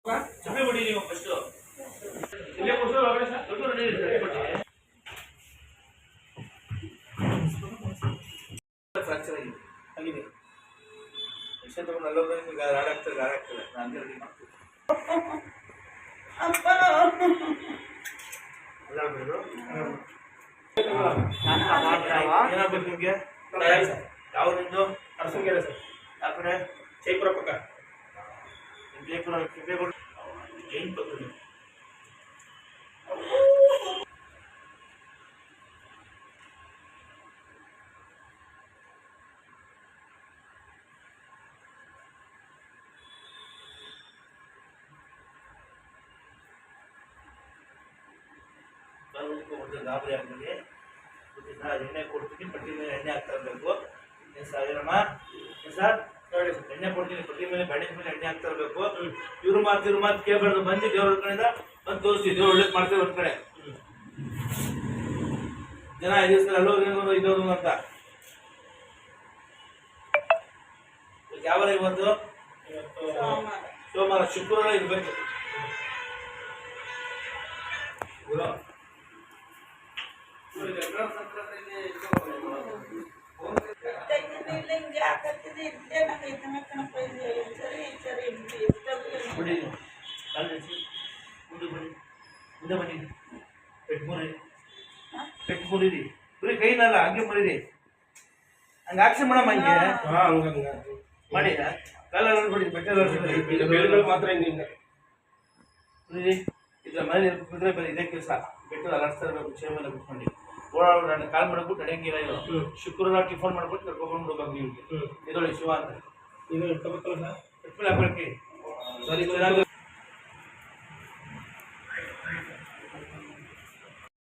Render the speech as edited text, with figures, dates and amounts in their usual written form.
ಸಮಯ ಬಿಡಿ ನೀವು ಫಸ್ಟ್ ಇಲ್ಲೇ ಕೂರ್ಸೋ ಒಳಗಡೆ ಸರ್ ದೊಡ್ಡ ನೀರು ಫ್ರಾಕ್ಚರ್ ಆಗಿದೆ ವಿಷಯ ತಗೊಂಡು ಅಲ್ಲೋದ್ರೆ ಗಾಳಿ ಆಗ್ತದೆ ನಾನು ರೆಡಿ ಮಾಡ್ತೀನಿ ಏನಾಗ್ಬೇಕು ನಿಮಗೆ ಯಾವ ನಿಂದು ಅರಸಂಗೆರೆ ಸರ್ ಯಾವ ಕಡೆ ಜೈಪುರ ಪಕ್ಕ ಜೈಪುರ ಕೆಂಪೇಗೌಡ ಏನು ಗೊತ್ತಿಲ್ಲ ಗಾಬರಿ ಆಗ್ತದೆ ಎಣ್ಣೆ ಕೊಡ್ತೀನಿ ಪಟ್ಟಿ ಮೇಲೆ ಎಣ್ಣೆ ಹಾಕ್ತಾ ಇರಬೇಕು ಏನಮ್ಮ ಸರ್ ಎಣ್ಣೆ ಕೊಡ್ತೀನಿ ಪಟ್ಟಿ ಮೇಲೆ ಬೆಣ್ಣೆ ಮೇಲೆ ಎಣ್ಣೆ ಹಾಕ್ತಾ ಇರಬೇಕು ಇವ್ರು ಮಾತು ಕೇಳಬಾರ್ದು ಬಂದು ದೇವ್ರ ಕಡೆಯಿಂದ ಬಂದು ತೋರಿಸ್ತೀವಿ ದೇವ್ರು ಒಳ್ಳೇದು ಮಾಡ್ತೇವೆ ಒಂದ್ ಕಡೆ ಜನ 5 ದಿವಸ ಅಲ್ಲೋದು ಇದೋದು ಅಂತ ಯಾವಾಗ ಇವತ್ತು ಸೋಮವಾರ ಶುಕ್ರವಾರ ಇರ್ಬೇಕು ಮುಂದೆ ಬನ್ನಿ ಪೆಟ್ಟು ಮುರಿರಿ ಬರೀ ಕೈನಲ್ಲ ಹಂಗೆ ಮುರಿರಿ ಹಂಗ ಆಕ್ಷನ್ ಮಾಡಮ್ಮ ಹಂಗೆ ಮಾಡಿ ಕಾಲ ನೋಡಿ ಬೆಟ್ಟಗಳು ಮಾತ್ರ ಮುರಿರಿ ಇದ್ರ ಮನೇಲಿ ಕುದ್ರೆ ಬರೀ ಇದೇ ಕೆಲಸ ಬೆಟ್ಟು ಅಲಾಡ್ಸ್ತಾ ಇರಬೇಕು ಚೇರ್ ಮೇಲೆ ಕುತ್ಕೊಂಡು ಓಡಾಡೋಣ ನಾನು ಕಾಲ್ ಮಾಡ್ಬಿಟ್ಟು ನಡೆಯಂಗಿಲ್ಲ ಇದು ಶುಕ್ರವಾರ ಟಿಫನ್ ಮಾಡ್ಬಿಟ್ಟು ಕರ್ಕೊಂಡು ಬಿಡ್ಬೇಕು ನೀವು ಇದೊಳ್ಳಿ ಶಿವ ಅಂತ ಇದು ಇಟ್ಕೋಬೇಕಲ್ಲ ಸರ್ ಇಟ್ಮೇಲೆ ಹಾಕಿ ಸರಿ